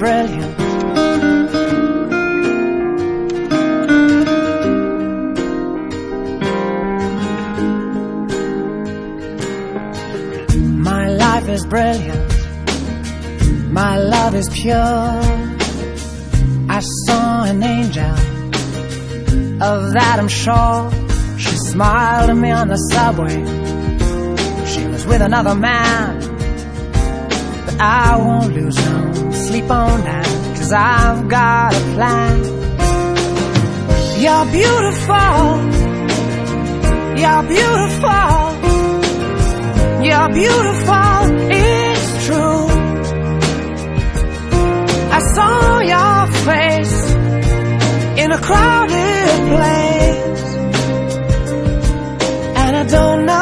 brilliant. My life is brilliant. My love is pure. I saw an angel, of that I'm sure. She smiled at me on the subway. She was with another man, but I won't lose no sleep on that, 'cause I've got a plan. You're beautiful. You're beautiful. You're beautiful, it's true. I saw your face in a crowded place, and I don't know